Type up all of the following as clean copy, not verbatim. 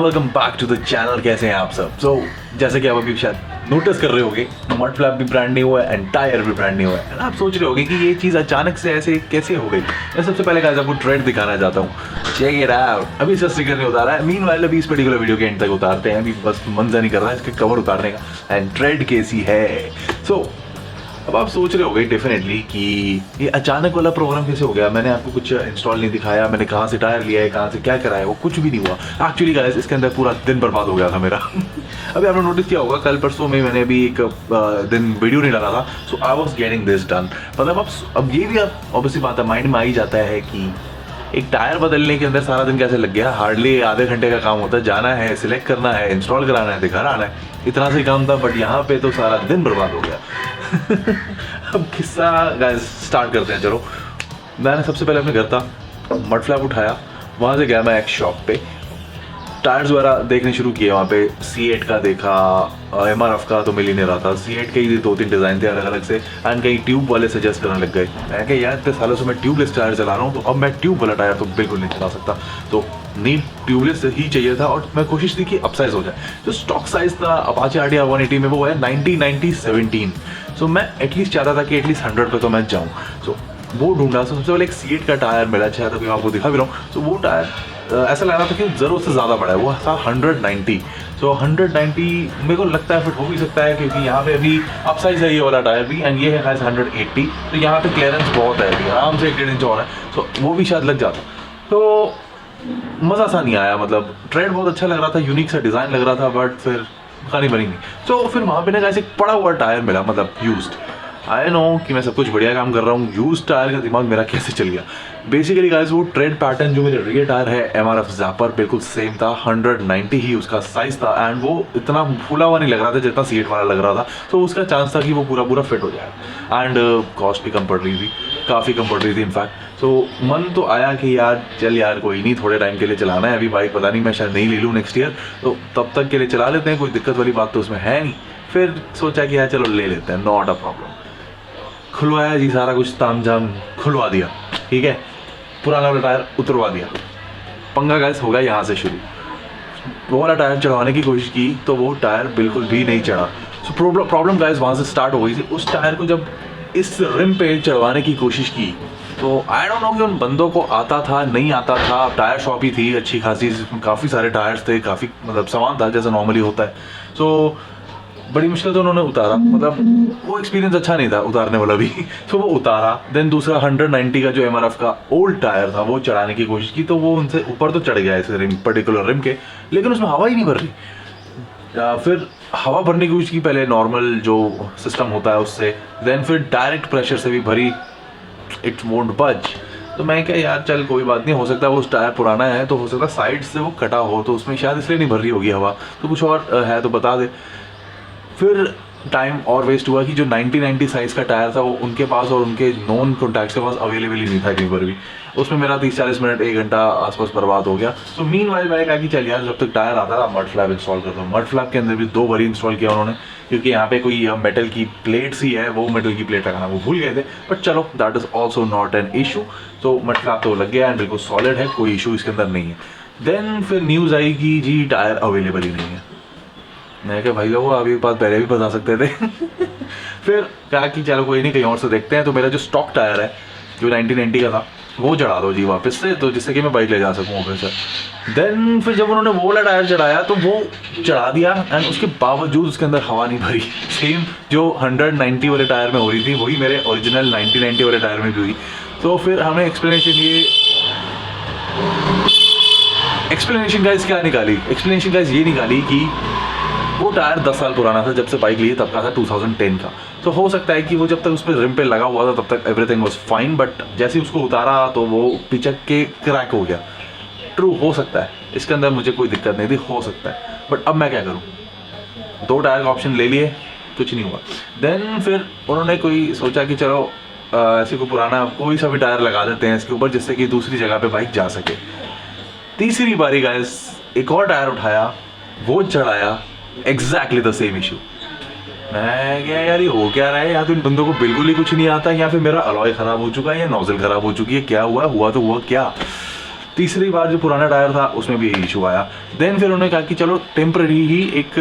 Welcome back to the channel. कैसे हैं आप सब? जैसे कि आप अभी शायद नोटिस कर रहे होगे, मड फ्लैप भी ब्रांड नहीं हुआ है एंड टायर भी ब्रांड नहीं हुआ है। आप सोच रहे होगे कि ये चीज़ अचानक से ऐसे कैसे हो गई। मैं सबसे पहले गाइस आपको ट्रेड दिखाना चाहता हूँ। Check it out. अभी इसका स्टिकर नहीं उतारा है, मीनवाइल अभी इस पर्टिकुलर वीडियो के एंड तक उतारते हैं। अभी बस मन नहीं कर रहा है इसके कवर उतारने का एंड ट्रेड कैसी है। अब आप सोच रहे होगे डेफिनेटली कि ये अचानक वाला प्रोग्राम कैसे हो गया। मैंने आपको कुछ इंस्टॉल नहीं दिखाया, मैंने कहाँ से टायर लिया है, कहाँ से क्या कराया, वो कुछ भी नहीं हुआ। एक्चुअली गाइस इसके अंदर पूरा दिन बर्बाद हो गया था मेरा। अभी आपने नोटिस किया होगा, कल परसों में मैंने अभी एक दिन वीडियो नहीं डाला था, so I was getting this done. मतलब अब ये भी आप ऑब्वियसली बात है, माइंड में आ ही जाता है कि एक टायर बदलने के अंदर सारा दिन कैसे लग गया। हार्डली आधे घंटे का काम होता है, जाना है, सिलेक्ट करना है, इंस्टॉल कराना है, घर आना है, इतना से काम था। बट यहाँ पे तो सारा दिन बर्बाद हो गया। अब किस्सा गाइस स्टार्ट करते हैं। चलो, मैंने सबसे पहले अपने घर था मड फ्लैप उठाया, वहाँ से गया मैं एक शॉप पे, टायर्स वगैरह देखने शुरू किए। वहाँ पे C8 का देखा, MRF का तो मिल ही नहीं रहा था। C8 के ही 2-3 डिज़ाइन थे अलग अलग से एंड कहीं ट्यूब वाले सजेस्ट करने लग गए। मैं कहा यार इतने सालों से मैं ट्यूबलेस टायर चला रहा हूँ, तो अब मैं ट्यूब वाला टायर तो बिल्कुल नहीं चला सकता। तो नीट ट्यूबलेस ही चाहिए था और मैं कोशिश की कि अपसाइज हो जाए। जो स्टॉक साइज था Apache RTR 180 में, वो है 90-90-17। सो मैं एटलीस्ट चाहता था कि एटलीस्ट 100 पे तो मैं जाऊँ। सो वो ढूंढा। सबसे पहले एक C8 का टायर मिला, शायद अभी आपको दिखा भी रहा हूँ। तो वो टायर ऐसा लग रहा था कि ज़रूरत से ज़्यादा बड़ा है, वो था 190। सो 190 मेरे को लगता है फिट हो भी सकता है, क्योंकि यहाँ पे अभी अपसाइज है ये वाला टायर भी एंड ये है गाइस 180। तो यहाँ पे क्लियरेंस बहुत है, अभी आराम से 1.5 इंच और है। सो वो भी शायद लग जाता। तो मज़ा सा नहीं आया, मतलब ट्रेड बहुत अच्छा लग रहा था, यूनिक सा डिज़ाइन लग रहा था, बट फिर खानी बनी नहीं। सो फिर वहाँ पे ना गाइस एक पड़ा हुआ टायर मिला, मतलब यूज्ड। आई नो कि मैं सब कुछ बढ़िया काम कर रहा हूँ, यूज टायर का दिमाग मेरा कैसे चल गया। बेसिकली गाइस वो ट्रेड पैटर्न जो मेरे रियर टायर है MRF ज़ैपर बिल्कुल सेम था, 190 ही उसका साइज़ था एंड वो इतना फूला हुआ नहीं लग रहा था जितना C8 वाला लग रहा था। तो उसका चांस था कि वो पूरा फिट हो जाए एंड कॉस्ट भी कम पड़ रही थी, काफ़ी कम पड़ रही थी इनफैक्ट। तो मन तो आया कि यार चल यार कोई नहीं, थोड़े टाइम के लिए चलाना है। अभी बाइक पता नहीं मैं शायद नहीं ले लूँ नेक्स्ट ईयर, तो तब तक के लिए चला लेते हैं, कोई दिक्कत वाली बात तो उसमें है नहीं। फिर सोचा कि यार चलो ले लेते हैं, नॉट अ प्रॉब्लम। खुलवाया जी, सारा कुछ तामझाम खुलवा दिया, ठीक है, पुराना वाला टायर उतरवा दिया। पंगा गाइस होगा यहाँ से शुरू। वो वाला टायर चढ़वाने की कोशिश की तो वो टायर बिल्कुल भी नहीं चढ़ा। सो प्रॉब्लम गाइस वहाँ से स्टार्ट हो गई थी। उस टायर को जब इस रिम पे चढ़वाने की कोशिश की तो आई डोंट नो कि उन बंदों को आता था नहीं आता था। टायर शॉप ही थी अच्छी खासी, काफ़ी सारे टायर्स थे, काफ़ी मतलब सामान था जैसा नॉर्मली होता है। सो बड़ी मुश्किल से उन्होंने उतारा, मतलब वो एक्सपीरियंस अच्छा नहीं था उतारने वाला भी। तो वो उतारा, देन दूसरा 190 का जो MRF का ओल्ड टायर था वो चढ़ाने की कोशिश की, तो वो उनसे ऊपर तो चढ़ गया इस रिम, पर्टिकुलर रिम के, लेकिन उसमें हवा ही नहीं भर रही। फिर हवा भरने की कोशिश की, पहले नॉर्मल जो सिस्टम होता है उससे, देन फिर डायरेक्ट प्रेशर से भी भरी, इट वोंट बच। तो मैं क्या यार चल कोई बात नहीं, हो सकता है वो टायर पुराना है, तो हो सकता है साइड से वो कटा हो, तो उसमें शायद इसलिए नहीं भर रही होगी हवा, तो कुछ और है तो बता दे। फिर टाइम और वेस्ट हुआ कि जो 90-90 साइज़ का टायर था वो उनके पास और उनके नॉन कॉन्टैक्ट्स के पास अवेलेबल ही नहीं था कहीं पर भी। उसमें मेरा 30-40 मिनट 1 घंटा आसपास बर्बाद हो गया। तो मीनवाइल मैंने कहा कि चल यार जब तक टायर आता था मड फ्लैप इंस्टॉल करता हूँ। मड फ्लैप के अंदर भी 2 बारी इंस्टॉल किया उन्होंने, क्योंकि यहाँ पे कोई मेटल की प्लेट्स ही है, वो मेटल की प्लेट लगाना वो भूल गए थे। बट चलो that is also not an issue. तो मड फ्लैप तो लग गया एंड बिल्कुल सॉलिड है, कोई इशू इसके अंदर नहीं है। देन फिर न्यूज़ आई कि जी टायर अवेलेबल ही नहीं है। मैं क्या भाई लोगों आप एक बात पहले भी बता सकते थे। फिर कहा कि चलो कोई नहीं, कहीं और से देखते हैं। तो मेरा जो स्टॉक टायर है जो 90-90 का था वो चढ़ा दो जी वापस से, तो जिससे कि मैं बाइक ले जा सकूँ वापस से। देन फिर जब उन्होंने वो वाला टायर चढ़ाया तो वो चढ़ा दिया एंड उसके बावजूद उसके अंदर हवा नहीं भरी। सेम जो 190 वाले टायर में हो रही थी वही मेरे ओरिजिनल 90-90 वाले टायर में भी हुई। तो फिर हमें एक्सप्लेनेशन गाइस क्या निकाली? एक्सप्लेनेशन गाइस ये निकाली कि वो टायर 10 साल पुराना था, जब से बाइक ली तब का था 2010 का। तो हो सकता है कि वो जब तक उस पर रिम पे लगा हुआ था तब तक एवरीथिंग वाज फाइन, बट जैसे ही उसको उतारा तो वो पिचक के क्रैक हो गया। ट्रू, हो सकता है, इसके अंदर मुझे कोई दिक्कत नहीं थी, हो सकता है। बट अब मैं क्या करूँ, 2 टायर का ऑप्शन ले लिए, कुछ नहीं हुआ। देन फिर उन्होंने कोई सोचा कि चलो ऐसे कोई पुराना कोई सा भी टायर लगा देते हैं इसके ऊपर, जिससे कि दूसरी जगह पे बाइक जा सके। तीसरी बारी गाइस एक और टायर उठाया, वो चढ़ाया, एग्जैक्टली द सेम इशू। मैं क्या यार ये हो क्या रहा है, या तो इन बंदों को बिल्कुल ही कुछ नहीं आता, या फिर मेरा अलॉय ख़राब हो चुका है, या नोजल ख़राब हो चुकी है, क्या हुआ तो हुआ क्या। तीसरी बार जो पुराना टायर था उसमें भी इशू आया। देन फिर उन्होंने कहा कि चलो टेम्पररी ही एक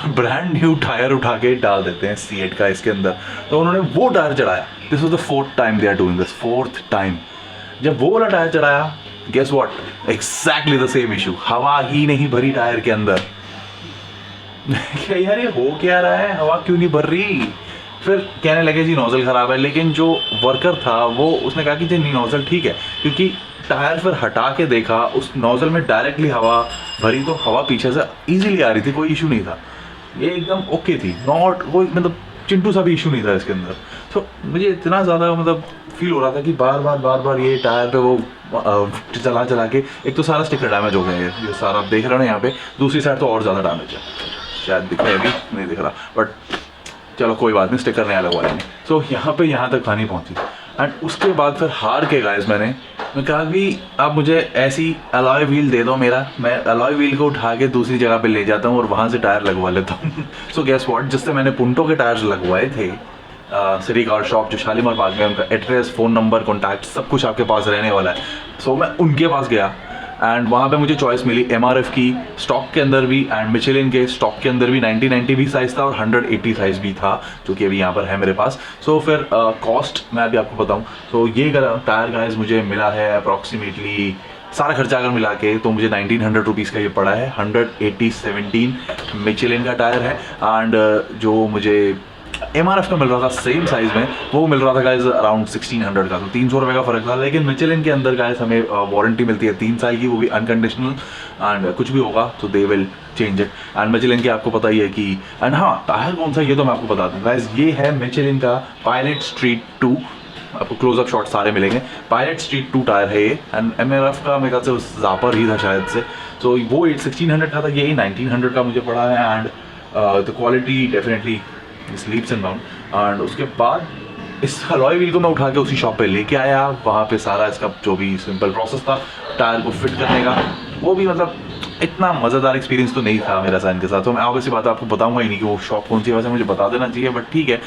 ब्रांड न्यू टायर उठा के डाल देते हैं C8 का इसके अंदर। तो उन्होंने वो टायर चढ़ाया। This was the 4th time they are doing this, 4th time. जब वो वाला टायर चढ़ाया, guess what, exactly the same issue, हवा ही नहीं भरी टायर के अंदर। क्या यार ये हो क्या रहा है, हवा क्यों नहीं भर रही? फिर कहने लगे जी नोजल ख़राब है, लेकिन जो वर्कर था वो उसने कहा कि जी नहीं नोजल ठीक है, क्योंकि टायर फिर हटा के देखा उस नोजल में डायरेक्टली हवा भरी, तो हवा पीछे से इजीली आ रही थी, कोई इशू नहीं था, ये एकदम ओके थी, नॉट कोई मतलब चिंटू सा भी इशू नहीं था इसके अंदर। तो मुझे इतना ज़्यादा मतलब फील हो रहा था कि बार बार ये टायर पे वो चला के, एक तो सारा स्टिकर डैमेज हो गया है, ये सारा आप देख रहे हो ना यहाँ पे, दूसरी साइड तो और ज़्यादा डैमेज है, शायद दिख रहा है अभी नहीं दिख रहा, बट चलो कोई बात नहीं, स्टिकर नया लगवाएंगे। सो यहाँ तक कहानी पहुँची। एंड उसके बाद फिर हार के गाइस मैं कहा कि आप मुझे ऐसी अलॉय व्हील दे दो मेरा, मैं अलॉय व्हील को उठा के दूसरी जगह पे ले जाता हूँ और वहाँ से टायर लगवा लेता हूँ। सो गेस व्हाट, जिससे मैंने पुंटो के टायर्स लगवाए थे सिटी कार शॉप जो शालीमार बाग में, उनका एड्रेस, फ़ोन नंबर, कॉन्टैक्ट सब कुछ आपके पास रहने वाला है। सो मैं उनके पास गया एंड वहाँ पे मुझे चॉइस मिली MRF की स्टॉक के अंदर भी, एंड मिचेलिन के स्टॉक के अंदर भी 90 भी साइज़ था और 180 साइज़ भी था, जो कि अभी यहाँ पर है मेरे पास। सो फिर कॉस्ट मैं अभी आपको बताऊँ, तो ये टायर गाइस मुझे मिला है अप्रॉक्सीमेटली, सारा खर्चा अगर मिला के तो मुझे 1900 रुपीज़ का ये पड़ा है। 180/17 मिचेलिन का टायर है, एंड जो मुझे MRF का मिल रहा था सेम साइज़ में, वो मिल रहा था गाइस अराउंड 1600 का, तो 300 रुपये का फ़र्क था। लेकिन मिचेलिन के अंदर गाइस हमें वारंटी मिलती है 3 साल की, वो भी अनकंडीशनल, एंड कुछ भी होगा तो they will change it. And Michelin की आपको पता ही है कि, एंड हाँ टायर कौन सा ये तो मैं आपको बता दूँ गाइस, ये है मिचेलिन का पायलट स्ट्रीट 2, आपको क्लोजअप शॉट सारे मिलेंगे। पायलट स्ट्रीट 2 टायर है ये, एंड MRF का मेरे ख्याल से उस ज़ापर ही था शायद से। सो वो 1600 का था, ये 1900 का मुझे पड़ा है, and the quality definitely स्लीप्स and bound. And उसके बाद इस अलॉय व्हील को मैं उठा के उसी शॉप पे लेके आया, वहाँ पे सारा इसका जो भी सिंपल प्रोसेस था टायर को फिट करने का, वो भी मतलब इतना मज़ेदार एक्सपीरियंस तो नहीं था मेरा साइन के साथ। तो मैं ऑब्वियसली बात आपको बताऊंगा ही नहीं कि वो शॉप कौन सी है, वैसे मुझे बता देना चाहिए, बट ठीक है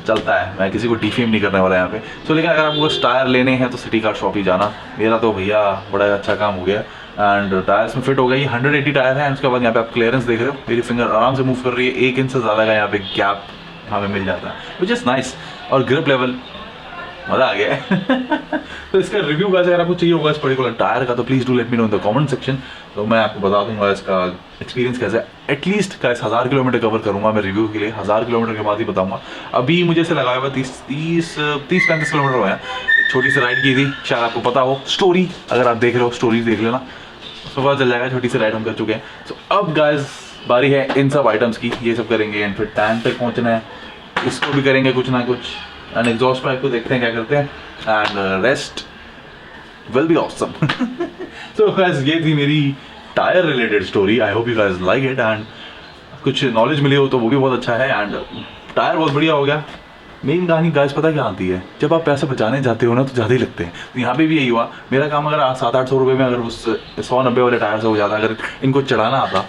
चलता है, मैं किसी को डिफेम नहीं करने वाला यहाँ पे। तो लेकिन अगर आपको टायर लेने हैं तो सिटी कार शॉप ही जाना। मेरा तो भैया बड़ा अच्छा काम हो गया, एंड टायर्स में फिट हो गया। ये 180 टायर है, उसके बाद यहाँ पे आप क्लियरेंस देख रहे हो, मेरी फिंगर आराम से मूव कर रही है, 1 इंच से ज़्यादा का यहाँ पे गैप हमें मिल जाता है, विच इज़ नाइस। और ग्रिप लेवल मज़ा आ गया है। तो इसका रिव्यू गाइस अगर आपको चाहिए होगा इस पर्टिकुलर टायर का, तो please do let me know in the comment section, तो मैं आपको बता दूंगा इसका एक्सपीरियंस कैसा है। एटलीस्ट गाइस 1000 किलोमीटर कवर करूंगा मैं रिव्यू के लिए, 1000 किलोमीटर के बाद ही बताऊंगा। अभी मुझे से लगाया हुआ 30-35 किलोमीटर हुआ है। एक छोटी सी राइड की थी, शायद आपको पता हो स्टोरी, अगर आप देख रहे हो स्टोरीज देख लेना, उसको पता चल जाएगा, छोटी सी राइड हम कर चुके हैं। सो अब गाइस बारी है इन सब आइटम्स की, ये सब करेंगे, एंड फिर टैंक तक पहुँचना है, इसको भी करेंगे कुछ ना कुछ, एंड एग्जॉस्ट पाइप को देखते हैं क्या करते हैं, and rest will be awesome. So guys ये थी मेरी tyre related story, I hope you guys like it, and कुछ नॉलेज मिली हो तो वो भी बहुत अच्छा है, एंड टायर बहुत बढ़िया हो गया। मेन कहानी गाइस पता क्या आती है, जब आप पैसे बचाने जाते हो ना तो ज़्यादा ही लगते हैं। तो यहाँ पे भी यही हुआ, मेरा काम अगर 700-800 रुपये में अगर उस 190 वाले टायर से हो जाता, अगर इनको चढ़ाना आता,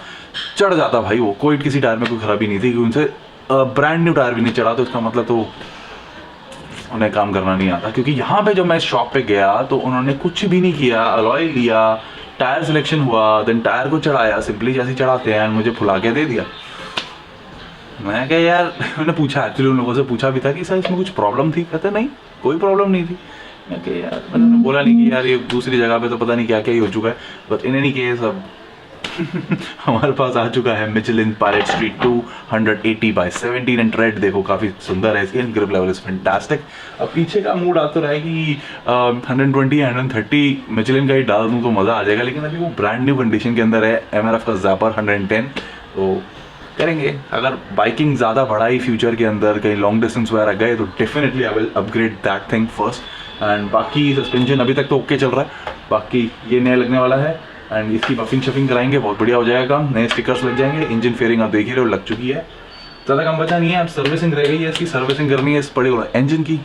चढ़ जाता भाई, वो कोई किसी टायर में कोई खराबी नहीं थी, क्योंकि उनसे ब्रांड न्यू टायर भी नहीं चढ़ा, तो इसका मतलब तो उन्हें काम करना नहीं आता। क्योंकि यहाँ पे जब मैं शॉप पे गया तो उन्होंने कुछ भी नहीं किया, अलॉय लिया, टायर सिलेक्शन हुआ, देन टायर को चढ़ाया सिंपली जैसे चढ़ाते हैं, मैंने फुला के दे दिया। मैं क्या यार, मैंने पूछा एक्चुअली उन लोगों से पूछा भी था कि सर इसमें कुछ प्रॉब्लम थी, कहते नहीं कोई प्रॉब्लम नहीं थी। मैं क्या यार, मैंने बोला नहीं कि यार ये दूसरी जगह पे तो पता नहीं क्या क्या ही हो चुका है, बट इन एनी केस अब हमारे पास आ चुका है मिचेलिन पायलट स्ट्रीट 2 180/17 एंड रेड देखो काफ़ी सुंदर है इसकी, ग्रिप लेवल इज फैंटास्टिक। अब पीछे का मूड आता रहा है कि 120-130 मिचेलिन का ही डाल दूँ तो मज़ा आ जाएगा, लेकिन अभी वो ब्रांड न्यू कंडीशन के अंदर है। MRF का ज़ापर 110, तो करेंगे। अगर बाइकिंग ज़्यादा बढ़ाई फ्यूचर के अंदर, कहीं लॉन्ग डिस्टेंस वगैरह गए तो definitely I will upgrade that thing first, and बाकी सस्पेंशन अभी तक तो ओके चल रहा है, बाकी ये नया लगने वाला है, एंड इसकी बफिंग शफिंग कराएंगे, बहुत बढ़िया हो जाएगा काम, नए स्टिकर्स लग जाएंगे। इंजन फेयरिंग आप देख ही रहे हो लग चुकी है, ज़्यादा काम बचा नहीं है, अब सर्विसिंग रह गई है, इसकी सर्विसिंग करनी है इस पर्टिकुलर इंजन की।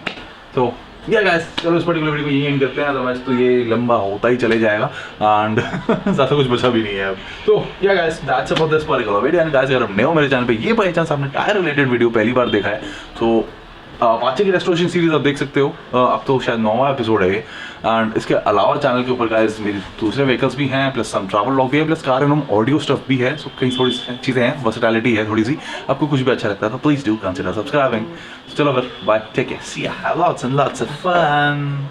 तो या गाइस चलो इस पर्टिकुलर वीडियो को यही एंड करते हैं, अदरवाइज तो ये लंबा होता ही चले जाएगा, एंड ज़्यादा कुछ बचा भी नहीं है अब। तो या guys that's about this particular video, and guys अगर आप नए हो मेरे चैनल पे, ये बाई चांस आपने टायर रिलेटेड वीडियो पहली बार देखा है, तो अपाचे की रेस्टोरेशन सीरीज आप देख सकते हो, अब तो शायद 9वां एपिसोड है एंड इसके अलावा चैनल के ऊपर गाइस मेरी दूसरे व्हीकल्स भी हैं, प्लस सम ट्रैवल व्लॉग भी है, plus car and home audio stuff भी है। सो कई थोड़ी चीज़ें हैं, वर्सेटैलिटी है थोड़ी सी। आपको कुछ भी अच्छा लगता है तो प्लीज़ डू कंसिडर सब्सक्राइबिंग। चलो फिर bye, take care, see you, have lots and lots of fun.